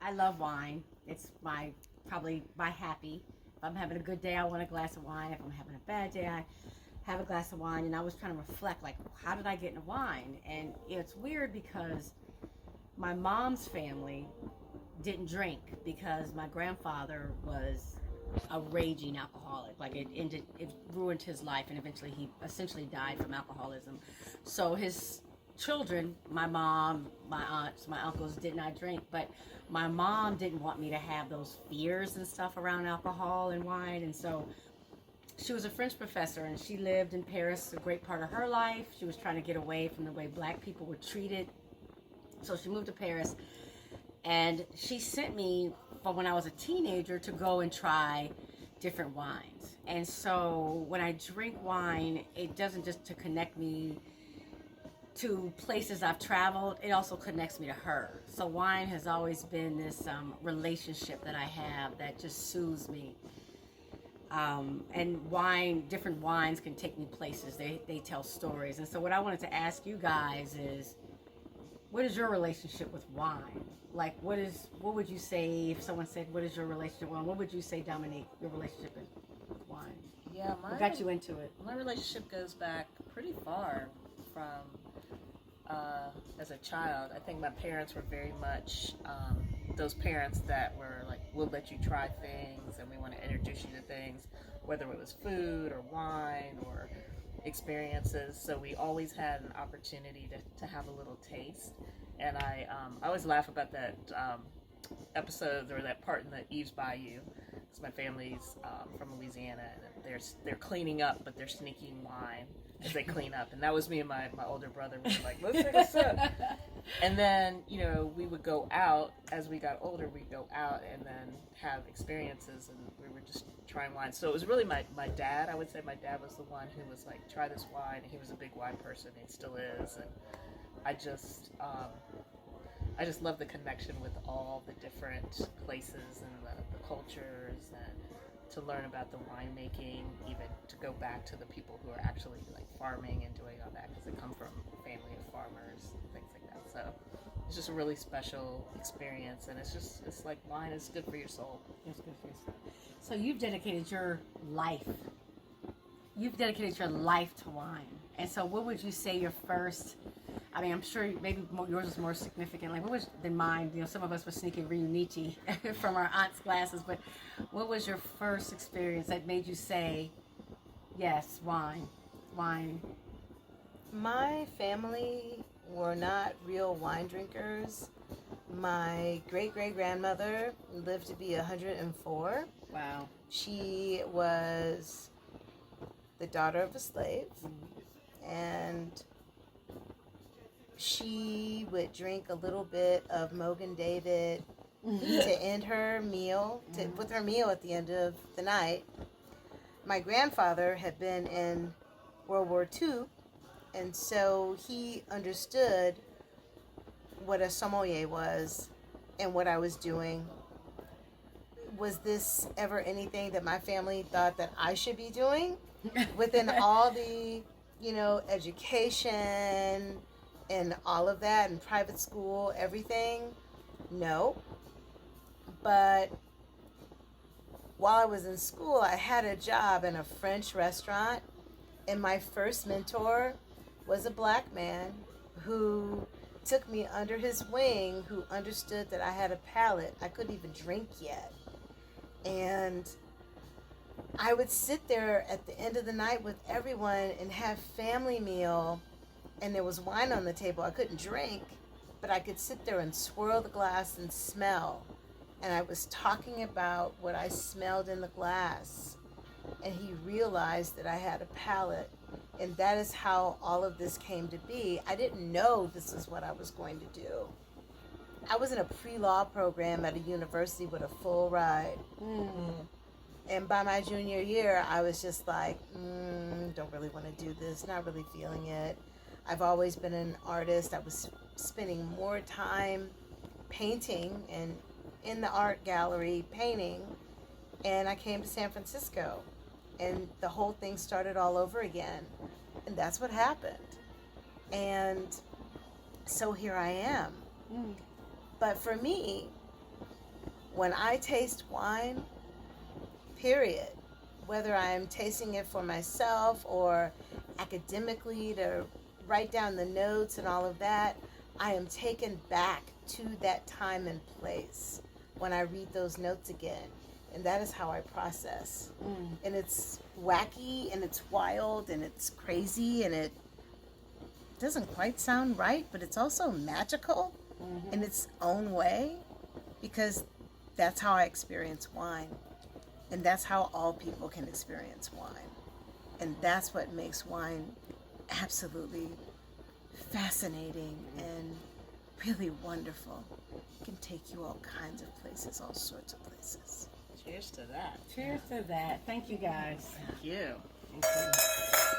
I love wine. It's probably my happy. If I'm having a good day, I want a glass of wine. If I'm having a bad day, I have a glass of wine. And I was trying to reflect, like, how did I get into wine? And it's weird because my mom's family didn't drink because my grandfather was a raging alcoholic. Like it ruined his life, and eventually he essentially died from alcoholism. So his children, my mom, my aunts, my uncles, did not drink, but my mom didn't want me to have those fears and stuff around alcohol and wine, and so she was a French professor, and she lived in Paris a great part of her life. She was trying to get away from the way black people were treated, so she moved to Paris, and she sent me from when I was a teenager to go and try different wines. And so when I drink wine, it doesn't just to connect me to places I've traveled, it also connects me to her. So wine has always been this relationship that I have that just soothes me. And different wines can take me places. They tell stories. And so what I wanted to ask you guys is, what is your relationship with wine? Like, what would you say if someone said, what is your relationship with wine? What would you say, Dominique, your relationship with wine? Yeah, what got you into it? My relationship goes back pretty far from as a child. I think my parents were very much those parents that were like, we'll let you try things and we want to introduce you to things, whether it was food or wine or experiences. So we always had an opportunity to have a little taste. And I always laugh about that episode or that part in the Eve's Bayou, because my family's from Louisiana, and they're cleaning up, but they're sneaking wine as they clean up. And that was me and my older brother. We were like, let's take a sip. And then, we would go out. As we got older, we'd go out and then have experiences, and we were just trying wine. So it was really my dad. I would say my dad was the one who was like, try this wine. And he was a big wine person. He still is. And I just love the connection with all the different places and the cultures, and to learn about the winemaking, even to go back to the people who are actually like farming and doing all that, because I come from a family of farmers and things like that. So it's just a really special experience, and it's like wine is good for your soul. It's good for your soul. So you've dedicated your life to wine. And so what would you say your first, I'm sure maybe yours is more significant. Like, what was than mine? Some of us were sneaking Riunite from our aunt's glasses, but what was your first experience that made you say, yes, wine? My family were not real wine drinkers. My great-great-grandmother lived to be 104. Wow. She was the daughter of a slave, and she would drink a little bit of Mogan David to end her meal, with her meal at the end of the night. My grandfather had been in World War II, and so he understood what a sommelier was and what I was doing. Was this ever anything that my family thought that I should be doing? Within all the, education and all of that, and private school, everything? No. But while I was in school, I had a job in a French restaurant, and my first mentor was a black man who took me under his wing, who understood that I had a palate. I couldn't even drink yet. And I would sit there at the end of the night with everyone and have family meal, and there was wine on the table. I couldn't drink, but I could sit there and swirl the glass and smell. And I was talking about what I smelled in the glass, and he realized that I had a palate, and that is how all of this came to be. I didn't know this is what I was going to do. I was in a pre-law program at a university with a full ride. And by my junior year, I was just like, don't really want to do this, not really feeling it. I've always been an artist. I was spending more time painting and in the art gallery painting. And I came to San Francisco, and the whole thing started all over again. And that's what happened. And so here I am. But for me, when I taste wine, period, whether I'm tasting it for myself or academically to write down the notes and all of that, I am taken back to that time and place when I read those notes again. And that is how I process. And it's wacky and it's wild and it's crazy and it doesn't quite sound right, but it's also magical in its own way, because that's how I experience wine. And that's how all people can experience wine. And that's what makes wine absolutely fascinating and really wonderful. It can take you all kinds of places, all sorts of places. Cheers to that. Cheers to that. Thank you guys. Thank you. Thank you.